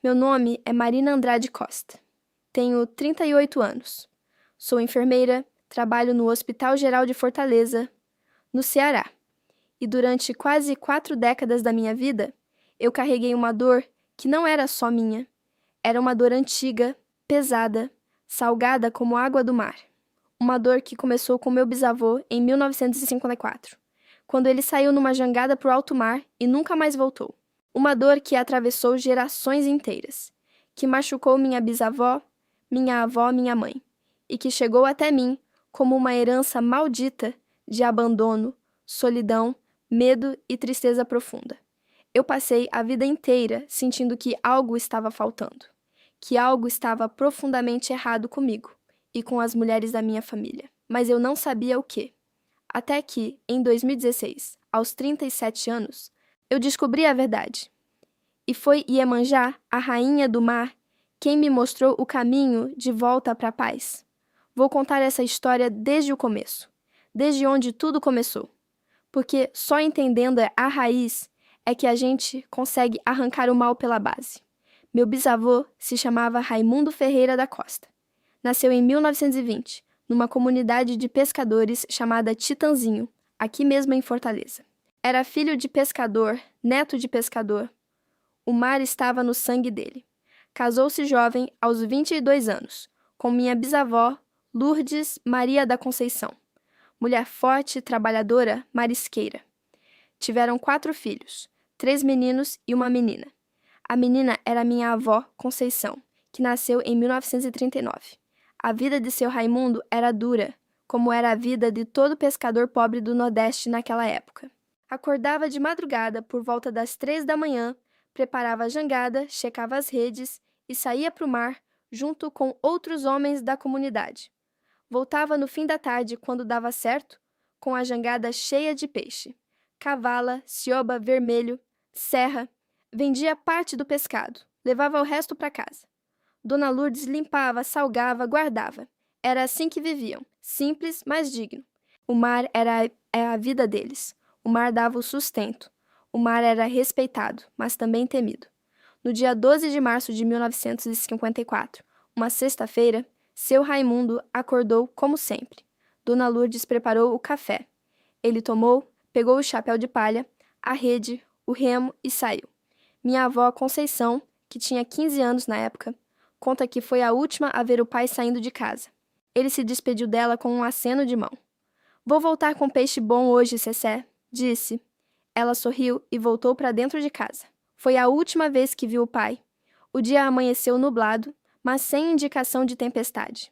Meu nome é Marina Andrade Costa. Tenho 38 anos. Sou enfermeira, trabalho no Hospital Geral de Fortaleza, no Ceará. E durante quase 4 décadas da minha vida, eu carreguei uma dor que não era só minha. Era uma dor antiga, pesada, salgada como água do mar. Uma dor que começou com meu bisavô em 1954, quando ele saiu numa jangada para o alto mar e nunca mais voltou. Uma dor que atravessou gerações inteiras, que machucou minha bisavó, minha avó, minha mãe, e que chegou até mim como uma herança maldita de abandono, solidão, medo e tristeza profunda. Eu passei a vida inteira sentindo que algo estava faltando, que algo estava profundamente errado comigo e com as mulheres da minha família, mas eu não sabia o quê. Até que, em 2016, aos 37 anos, eu descobri a verdade. E foi Iemanjá, a rainha do mar, quem me mostrou o caminho de volta para a paz. Vou contar essa história desde o começo, desde onde tudo começou. Porque só entendendo a raiz é que a gente consegue arrancar o mal pela base. Meu bisavô se chamava Raimundo Ferreira da Costa. Nasceu em 1920, numa comunidade de pescadores chamada Titanzinho, aqui mesmo em Fortaleza. Era filho de pescador, neto de pescador. O mar estava no sangue dele. Casou-se jovem, aos 22 anos, com minha bisavó, Lourdes Maria da Conceição. Mulher forte, trabalhadora, marisqueira. Tiveram 4 filhos, 3 meninos e uma menina. A menina era minha avó, Conceição, que nasceu em 1939. A vida de seu Raimundo era dura, como era a vida de todo pescador pobre do Nordeste naquela época. Acordava de madrugada por volta das 3 da manhã, preparava a jangada, checava as redes e saía para o mar junto com outros homens da comunidade. Voltava no fim da tarde, quando dava certo, com a jangada cheia de peixe. Cavala, cioba, vermelho, serra. Vendia parte do pescado, levava o resto para casa. Dona Lourdes limpava, salgava, guardava. Era assim que viviam, simples, mas digno. O mar era a vida deles. O mar dava o sustento. O mar era respeitado, mas também temido. No dia 12 de março de 1954, uma sexta-feira, seu Raimundo acordou como sempre. Dona Lourdes preparou o café. Ele tomou, pegou o chapéu de palha, a rede, o remo e saiu. Minha avó Conceição, que tinha 15 anos na época, conta que foi a última a ver o pai saindo de casa. Ele se despediu dela com um aceno de mão. "Vou voltar com peixe bom hoje, Cessé", disse. Ela sorriu e voltou para dentro de casa. Foi a última vez que viu o pai. O dia amanheceu nublado, mas sem indicação de tempestade.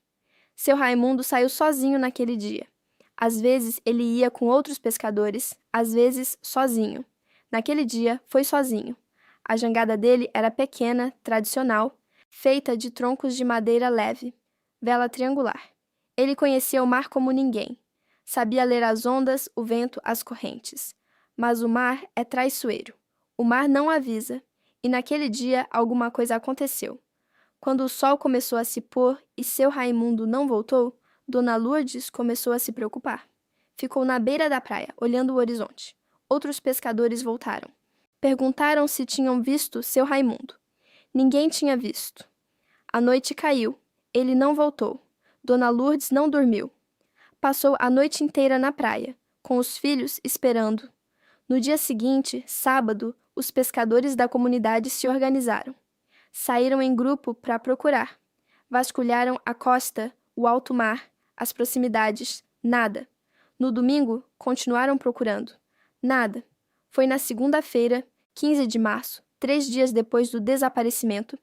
Seu Raimundo saiu sozinho naquele dia. Às vezes ele ia com outros pescadores, às vezes sozinho. Naquele dia foi sozinho. A jangada dele era pequena, tradicional, feita de troncos de madeira leve, vela triangular. Ele conhecia o mar como ninguém. Sabia ler as ondas, o vento, as correntes. Mas o mar é traiçoeiro. O mar não avisa. E naquele dia alguma coisa aconteceu. Quando o sol começou a se pôr e seu Raimundo não voltou, Dona Lourdes começou a se preocupar. Ficou na beira da praia, olhando o horizonte. Outros pescadores voltaram. Perguntaram se tinham visto seu Raimundo. Ninguém tinha visto. A noite caiu. Ele não voltou. Dona Lourdes não dormiu. Passou a noite inteira na praia, com os filhos esperando. No dia seguinte, sábado, os pescadores da comunidade se organizaram. Saíram em grupo para procurar. Vasculharam a costa, o alto mar, as proximidades. Nada. No domingo, continuaram procurando. Nada. Foi na segunda-feira, 15 de março, 3 dias depois do desaparecimento,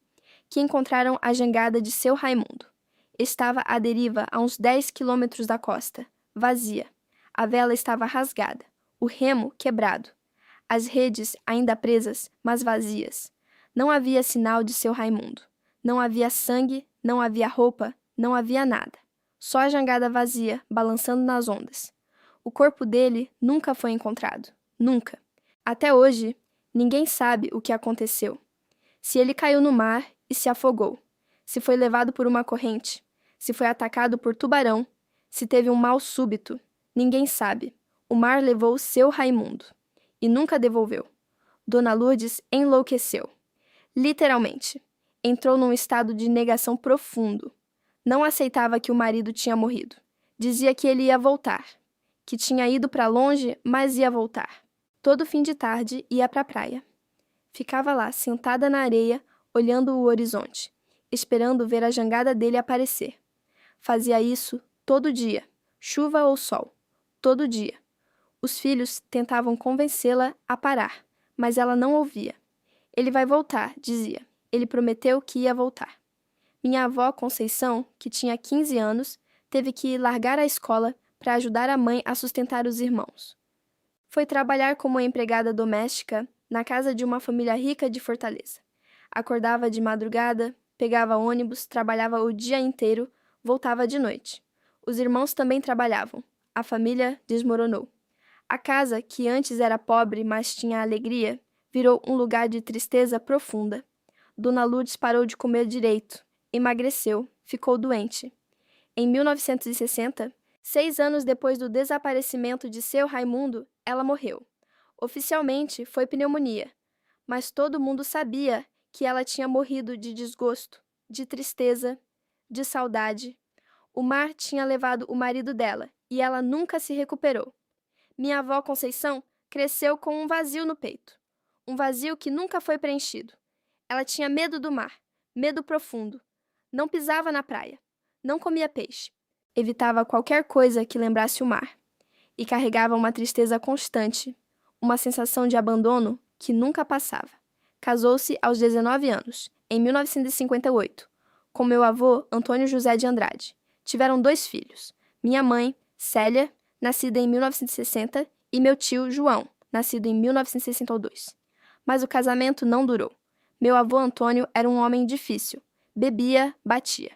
que encontraram a jangada de seu Raimundo. Estava à deriva a uns 10 quilômetros da costa, vazia. A vela estava rasgada, o remo quebrado. As redes ainda presas, mas vazias. Não havia sinal de seu Raimundo. Não havia sangue, não havia roupa, não havia nada. Só a jangada vazia, balançando nas ondas. O corpo dele nunca foi encontrado. Nunca. Até hoje, ninguém sabe o que aconteceu. Se ele caiu no mar e se afogou. Se foi levado por uma corrente. Se foi atacado por tubarão. Se teve um mal súbito. Ninguém sabe. O mar levou seu Raimundo. E nunca devolveu. Dona Lourdes enlouqueceu. Literalmente. Entrou num estado de negação profundo. Não aceitava que o marido tinha morrido. Dizia que ele ia voltar, que tinha ido para longe, mas ia voltar. Todo fim de tarde ia para a praia. Ficava lá, sentada na areia, olhando o horizonte, esperando ver a jangada dele aparecer. Fazia isso todo dia, chuva ou sol, todo dia. Os filhos tentavam convencê-la a parar, mas ela não ouvia. Ele vai voltar, dizia. Ele prometeu que ia voltar. Minha avó Conceição, que tinha 15 anos, teve que largar a escola para ajudar a mãe a sustentar os irmãos. Foi trabalhar como empregada doméstica na casa de uma família rica de Fortaleza. Acordava de madrugada, pegava ônibus, trabalhava o dia inteiro, voltava de noite. Os irmãos também trabalhavam. A família desmoronou. A casa, que antes era pobre, mas tinha alegria, virou um lugar de tristeza profunda. Dona Lourdes parou de comer direito, emagreceu, ficou doente. Em 1960, 6 anos depois do desaparecimento de seu Raimundo, ela morreu. Oficialmente foi pneumonia, mas todo mundo sabia que ela tinha morrido de desgosto, de tristeza, de saudade. O mar tinha levado o marido dela e ela nunca se recuperou. Minha avó Conceição cresceu com um vazio no peito, um vazio que nunca foi preenchido. Ela tinha medo do mar, medo profundo. Não pisava na praia, não comia peixe, evitava qualquer coisa que lembrasse o mar e carregava uma tristeza constante, uma sensação de abandono que nunca passava. Casou-se aos 19 anos, em 1958, com meu avô Antônio José de Andrade. Tiveram 2 filhos, minha mãe, Célia, nascida em 1960, e meu tio, João, nascido em 1962. Mas o casamento não durou. Meu avô Antônio era um homem difícil, bebia, batia.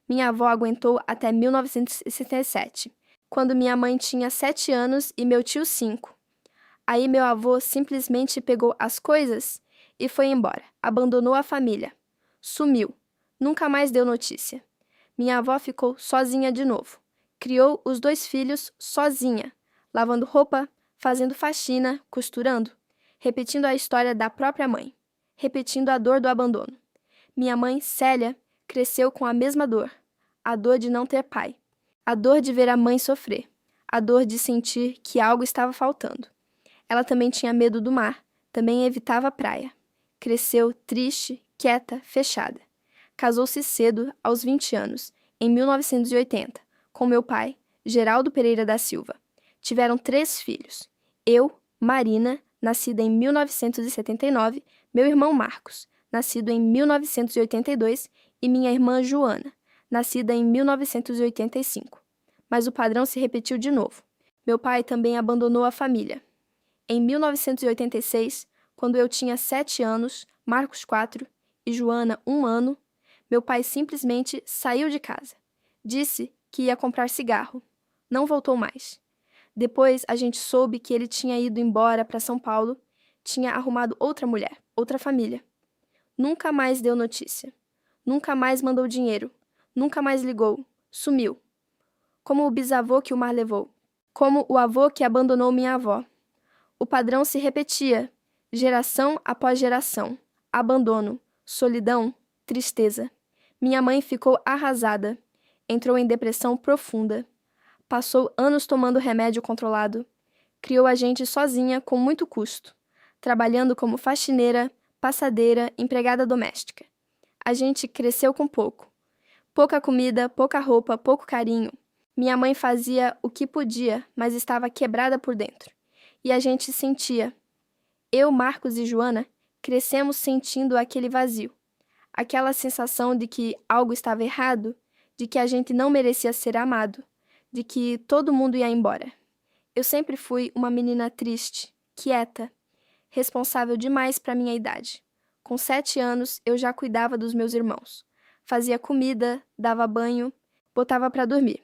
Minha avó aguentou até 1967, quando minha mãe tinha 7 anos e meu tio 5. Aí meu avô simplesmente pegou as coisas e foi embora, abandonou a família. Sumiu, nunca mais deu notícia. Minha avó ficou sozinha de novo. Criou os 2 filhos sozinha, lavando roupa, fazendo faxina, costurando, repetindo a história da própria mãe, repetindo a dor do abandono. Minha mãe, Célia, cresceu com a mesma dor, a dor de não ter pai, a dor de ver a mãe sofrer, a dor de sentir que algo estava faltando. Ela também tinha medo do mar, também evitava a praia. Cresceu triste, quieta, fechada. Casou-se cedo, aos 20 anos, em 1980, com meu pai, Geraldo Pereira da Silva. Tiveram 3 filhos. Eu, Marina, nascida em 1979, meu irmão Marcos, nascido em 1982, e minha irmã Joana, nascida em 1985. Mas o padrão se repetiu de novo. Meu pai também abandonou a família. Em 1986, quando eu tinha 7 anos, Marcos 4 e Joana 1 ano, meu pai simplesmente saiu de casa. Disse que ia comprar cigarro. Não voltou mais. Depois a gente soube que ele tinha ido embora para São Paulo, tinha arrumado outra mulher, outra família. Nunca mais deu notícia. Nunca mais mandou dinheiro. Nunca mais ligou. Sumiu. Como o bisavô que o mar levou. Como o avô que abandonou minha avó. O padrão se repetia, geração após geração. Abandono, solidão, tristeza. Minha mãe ficou arrasada. Entrou em depressão profunda. Passou anos tomando remédio controlado. Criou a gente sozinha com muito custo, trabalhando como faxineira, passadeira, empregada doméstica. A gente cresceu com pouco. Pouca comida, pouca roupa, pouco carinho. Minha mãe fazia o que podia, mas estava quebrada por dentro. E a gente sentia. Eu, Marcos e Joana crescemos sentindo aquele vazio. Aquela sensação de que algo estava errado, de que a gente não merecia ser amado, de que todo mundo ia embora. Eu sempre fui uma menina triste, quieta, responsável demais para minha idade. Com 7 anos, eu já cuidava dos meus irmãos. Fazia comida, dava banho, botava para dormir.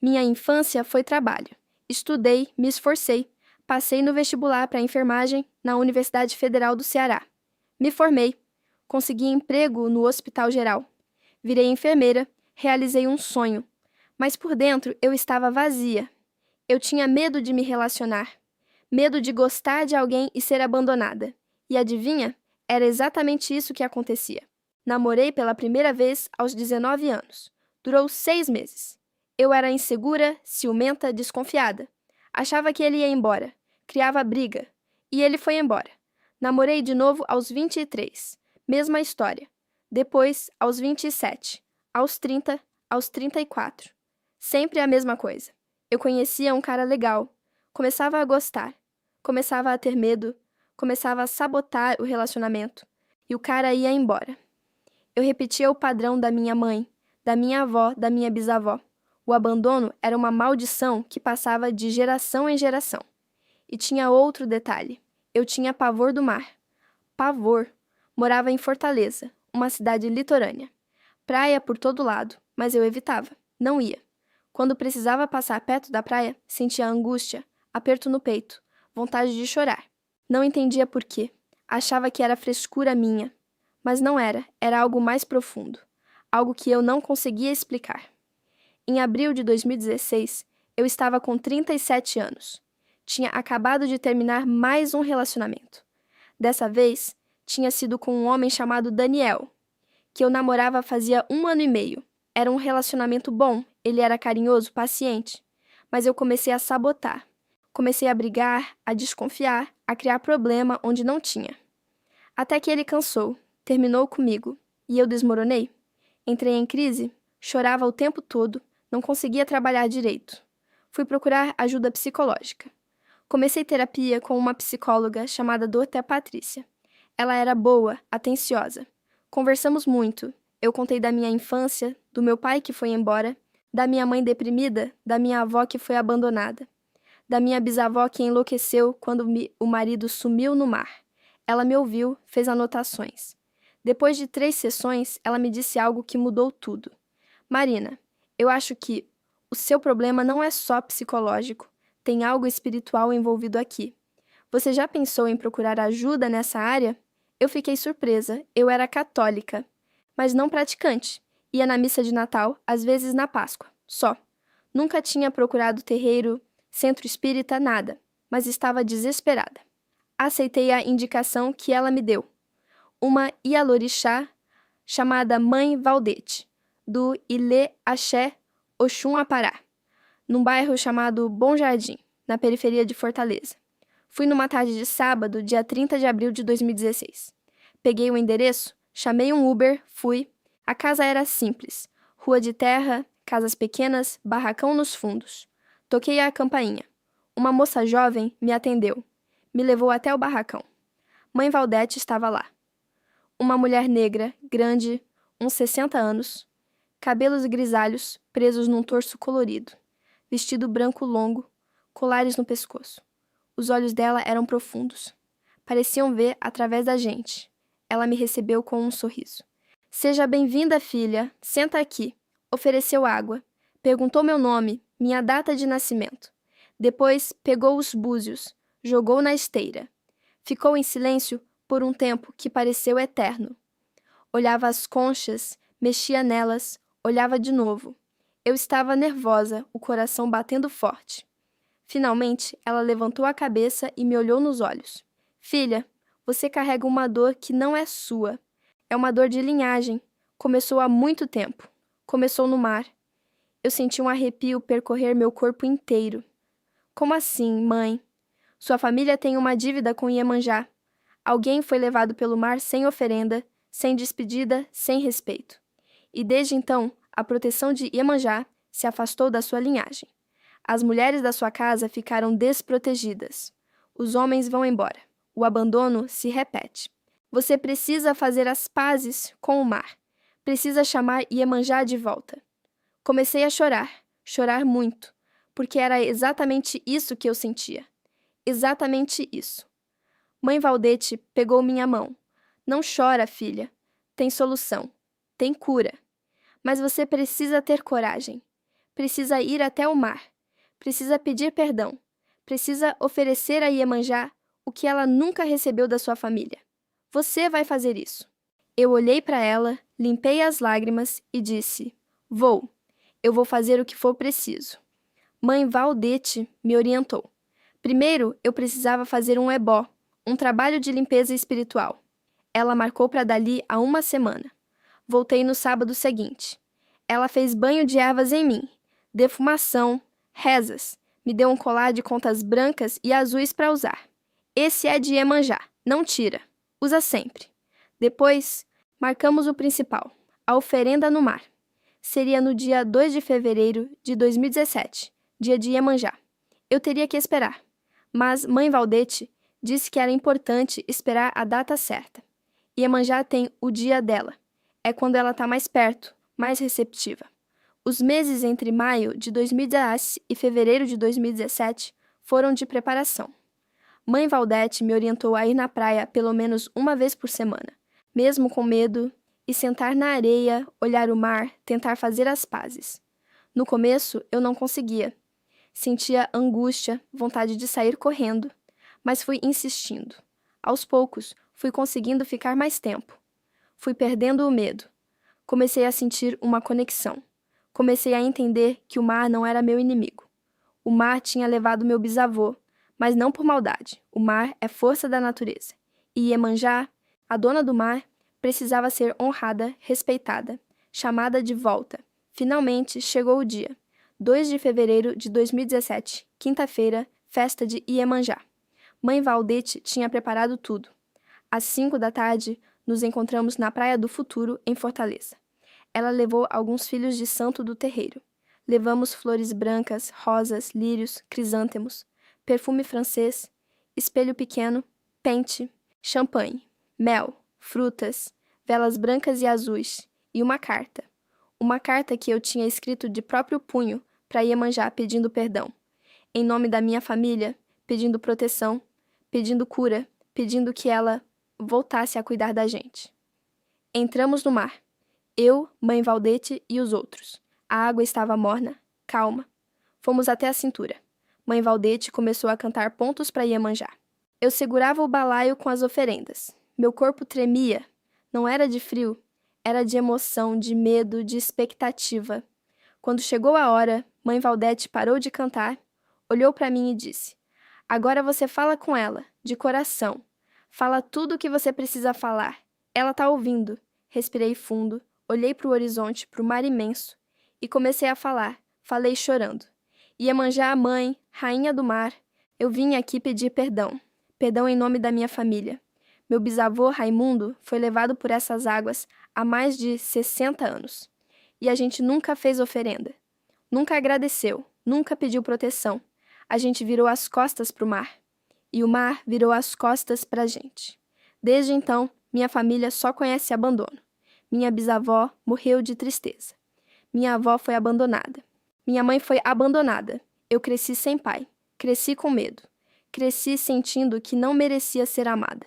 Minha infância foi trabalho. Estudei, me esforcei. Passei no vestibular para enfermagem na Universidade Federal do Ceará. Me formei. Consegui emprego no Hospital Geral. Virei enfermeira, realizei um sonho. Mas por dentro eu estava vazia. Eu tinha medo de me relacionar. Medo de gostar de alguém e ser abandonada. E adivinha? Era exatamente isso que acontecia. Namorei pela primeira vez aos 19 anos. Durou 6 meses. Eu era insegura, ciumenta, desconfiada. Achava que ele ia embora. Criava briga. E ele foi embora. Namorei de novo aos 23. Mesma história. Depois, aos 27. Aos 30, aos 34. Sempre a mesma coisa. Eu conhecia um cara legal. Começava a gostar. Começava a ter medo. Começava a sabotar o relacionamento. E o cara ia embora. Eu repetia o padrão da minha mãe, da minha avó, da minha bisavó. O abandono era uma maldição que passava de geração em geração. E tinha outro detalhe. Eu tinha pavor do mar. Pavor. Morava em Fortaleza, uma cidade litorânea. Praia por todo lado, mas eu evitava. Não ia. Quando precisava passar perto da praia, sentia angústia, aperto no peito, vontade de chorar. Não entendia por quê. Achava que era frescura minha. Mas não era, era algo mais profundo. Algo que eu não conseguia explicar. Em abril de 2016, eu estava com 37 anos. Tinha acabado de terminar mais um relacionamento. Dessa vez, tinha sido com um homem chamado Daniel, que eu namorava fazia 1 ano e meio. Era um relacionamento bom, ele era carinhoso, paciente. Mas eu comecei a sabotar. Comecei a brigar, a desconfiar, a criar problema onde não tinha. Até que ele cansou, terminou comigo, e eu desmoronei. Entrei em crise, chorava o tempo todo, não conseguia trabalhar direito. Fui procurar ajuda psicológica. Comecei terapia com uma psicóloga chamada Dr. Patrícia. Ela era boa, atenciosa. Conversamos muito. Eu contei da minha infância, do meu pai que foi embora, da minha mãe deprimida, da minha avó que foi abandonada, da minha bisavó que enlouqueceu quando o marido sumiu no mar. Ela me ouviu, fez anotações. Depois de 3 sessões, ela me disse algo que mudou tudo. Marina, eu acho que o seu problema não é só psicológico, tem algo espiritual envolvido aqui. Você já pensou em procurar ajuda nessa área? Eu fiquei surpresa, eu era católica, mas não praticante. Ia na missa de Natal, às vezes na Páscoa, só. Nunca tinha procurado terreiro, centro espírita, nada, mas estava desesperada. Aceitei a indicação que ela me deu. Uma Ialorixá chamada Mãe Valdete, do Ilê Axé Oxum Apará, num bairro chamado Bom Jardim, na periferia de Fortaleza. Fui numa tarde de sábado, dia 30 de abril de 2016. Peguei o endereço, chamei um Uber, fui. A casa era simples, rua de terra, casas pequenas, barracão nos fundos. Toquei a campainha. Uma moça jovem me atendeu. Me levou até o barracão. Mãe Valdete estava lá. Uma mulher negra, grande, uns 60 anos, cabelos grisalhos presos num torso colorido, vestido branco longo, colares no pescoço. Os olhos dela eram profundos. Pareciam ver através da gente. Ela me recebeu com um sorriso. Seja bem-vinda, filha. Senta aqui. Ofereceu água. Perguntou meu nome, minha data de nascimento. Depois pegou os búzios, jogou na esteira. Ficou em silêncio por um tempo que pareceu eterno. Olhava as conchas, mexia nelas, olhava de novo. Eu estava nervosa, o coração batendo forte. Finalmente, ela levantou a cabeça e me olhou nos olhos. Filha, você carrega uma dor que não é sua. É uma dor de linhagem. Começou há muito tempo. Começou no mar. Eu senti um arrepio percorrer meu corpo inteiro. Como assim, mãe? Sua família tem uma dívida com Iemanjá. Alguém foi levado pelo mar sem oferenda, sem despedida, sem respeito. E desde então, a proteção de Iemanjá se afastou da sua linhagem. As mulheres da sua casa ficaram desprotegidas. Os homens vão embora. O abandono se repete. Você precisa fazer as pazes com o mar. Precisa chamar Iemanjá de volta. Comecei a chorar muito, porque era exatamente isso que eu sentia. Exatamente isso. Mãe Valdete pegou minha mão. Não chora, filha. Tem solução. Tem cura. Mas você precisa ter coragem. Precisa ir até o mar. Precisa pedir perdão. Precisa oferecer a Iemanjá o que ela nunca recebeu da sua família. Você vai fazer isso. Eu olhei para ela, limpei as lágrimas e disse: Vou. Eu vou fazer o que for preciso. Mãe Valdete me orientou. Primeiro, eu precisava fazer um ebó, um trabalho de limpeza espiritual. Ela marcou para dali a 1 semana. Voltei no sábado seguinte. Ela fez banho de ervas em mim, defumação, rezas. Me deu um colar de contas brancas e azuis para usar. Esse é de Iemanjá, não tira. Usa sempre. Depois, marcamos o principal, a oferenda no mar. Seria no dia 2 de fevereiro de 2017, dia de Iemanjá. Eu teria que esperar, mas mãe Valdete disse que era importante esperar a data certa. Iemanjá tem o dia dela. É quando ela está mais perto, mais receptiva. Os meses entre maio de 2010 e fevereiro de 2017 foram de preparação. Mãe Valdete me orientou a ir na praia pelo menos uma vez por semana, mesmo com medo, e sentar na areia, olhar o mar, tentar fazer as pazes. No começo, eu não conseguia. Sentia angústia, vontade de sair correndo, mas fui insistindo. Aos poucos, fui conseguindo ficar mais tempo. Fui perdendo o medo. Comecei a sentir uma conexão. Comecei a entender que o mar não era meu inimigo. O mar tinha levado meu bisavô, mas não por maldade. O mar é força da natureza. E Iemanjá, a dona do mar, precisava ser honrada, respeitada, chamada de volta. Finalmente chegou o dia. 2 de fevereiro de 2017, quinta-feira, festa de Iemanjá. Mãe Valdete tinha preparado tudo. Às 5 da tarde, nos encontramos na Praia do Futuro, em Fortaleza. Ela levou alguns filhos de santo do terreiro. Levamos flores brancas, rosas, lírios, crisântemos, perfume francês, espelho pequeno, pente, champanhe, mel, frutas, velas brancas e azuis e uma carta. Uma carta que eu tinha escrito de próprio punho para Iemanjá pedindo perdão. Em nome da minha família, pedindo proteção, pedindo cura, pedindo que ela voltasse a cuidar da gente. Entramos no mar. Eu, mãe Valdete e os outros. A água estava morna, calma. Fomos até a cintura. Mãe Valdete começou a cantar pontos para Iemanjá. Eu segurava o balaio com as oferendas. Meu corpo tremia. Não era de frio, era de emoção, de medo, de expectativa. Quando chegou a hora, mãe Valdete parou de cantar, olhou para mim e disse: "Agora você fala com ela, de coração. Fala tudo o que você precisa falar. Ela está ouvindo." Respirei fundo. Olhei para o horizonte, para o mar imenso, e comecei a falar. Falei chorando. Iemanjá, mãe, rainha do mar, eu vim aqui pedir perdão. Perdão em nome da minha família. Meu bisavô, Raimundo, foi levado por essas águas há mais de 60 anos. E a gente nunca fez oferenda. Nunca agradeceu, nunca pediu proteção. A gente virou as costas para o mar. E o mar virou as costas para a gente. Desde então, minha família só conhece abandono. Minha bisavó morreu de tristeza. Minha avó foi abandonada. Minha mãe foi abandonada. Eu cresci sem pai. Cresci com medo. Cresci sentindo que não merecia ser amada.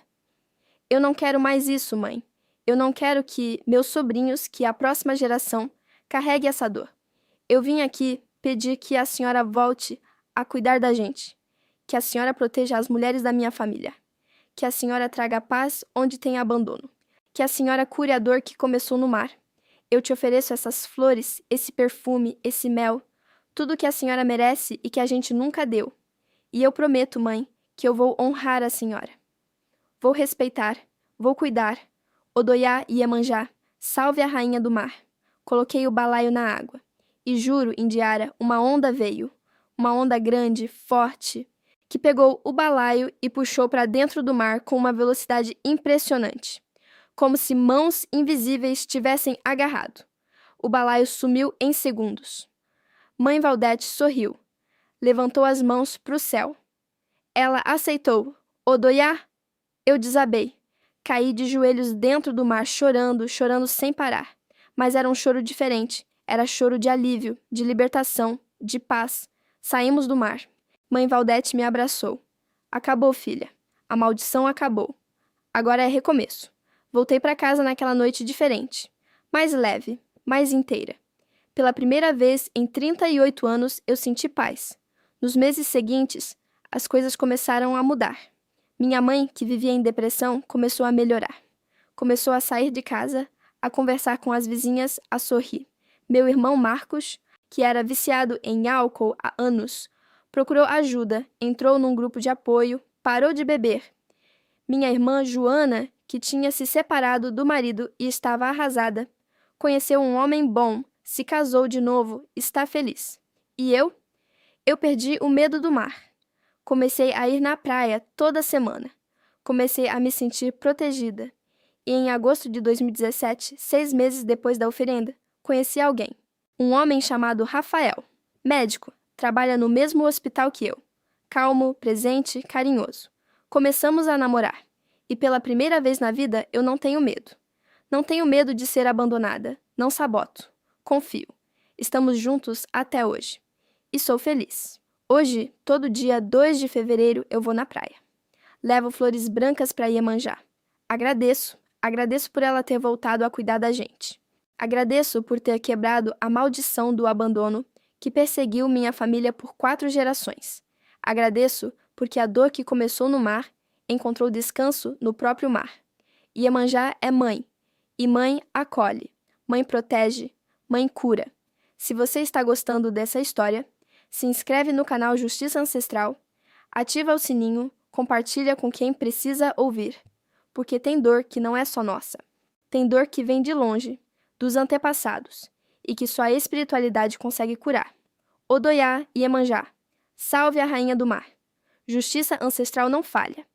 Eu não quero mais isso, mãe. Eu não quero que meus sobrinhos, que a próxima geração, carregue essa dor. Eu vim aqui pedir que a senhora volte a cuidar da gente. Que a senhora proteja as mulheres da minha família. Que a senhora traga paz onde tem abandono. Que a senhora cure a dor que começou no mar. Eu te ofereço essas flores, esse perfume, esse mel, tudo que a senhora merece e que a gente nunca deu. E eu prometo, mãe, que eu vou honrar a senhora. Vou respeitar, vou cuidar. Odoiá e Iemanjá, salve a rainha do mar. Coloquei o balaio na água. E juro, Indiara, uma onda veio. Uma onda grande, forte, que pegou o balaio e puxou para dentro do mar com uma velocidade impressionante. Como se mãos invisíveis tivessem agarrado. O balaio sumiu em segundos. Mãe Valdete sorriu. Levantou as mãos para o céu. Ela aceitou. Odoiá? Eu desabei. Caí de joelhos dentro do mar, chorando, chorando sem parar. Mas era um choro diferente. Era choro de alívio, de libertação, de paz. Saímos do mar. Mãe Valdete me abraçou. Acabou, filha. A maldição acabou. Agora é recomeço. Voltei para casa naquela noite diferente. Mais leve, mais inteira. Pela primeira vez em 38 anos, eu senti paz. Nos meses seguintes, as coisas começaram a mudar. Minha mãe, que vivia em depressão, começou a melhorar. Começou a sair de casa, a conversar com as vizinhas, a sorrir. Meu irmão Marcos, que era viciado em álcool há anos, procurou ajuda, entrou num grupo de apoio, parou de beber. Minha irmã Joana, que tinha se separado do marido e estava arrasada, conheceu um homem bom, se casou de novo, está feliz. E eu? Eu perdi o medo do mar. Comecei a ir na praia toda semana. Comecei a me sentir protegida. E em agosto de 2017, 6 meses depois da oferenda, conheci alguém. Um homem chamado Rafael. Médico, trabalha no mesmo hospital que eu. Calmo, presente, carinhoso. Começamos a namorar. E pela primeira vez na vida, eu não tenho medo. Não tenho medo de ser abandonada. Não saboto. Confio. Estamos juntos até hoje. E sou feliz. Hoje, todo dia 2 de fevereiro, eu vou na praia. Levo flores brancas para Iemanjá. Agradeço por ela ter voltado a cuidar da gente. Agradeço por ter quebrado a maldição do abandono que perseguiu minha família por 4 gerações. Agradeço porque a dor que começou no mar encontrou descanso no próprio mar. Iemanjá é mãe, e mãe acolhe, mãe protege, mãe cura. Se você está gostando dessa história, se inscreve no canal Justiça Ancestral, ativa o sininho, compartilha com quem precisa ouvir, porque tem dor que não é só nossa. Tem dor que vem de longe, dos antepassados, e que só a espiritualidade consegue curar. Odoiá e Iemanjá, salve a rainha do mar. Justiça ancestral não falha.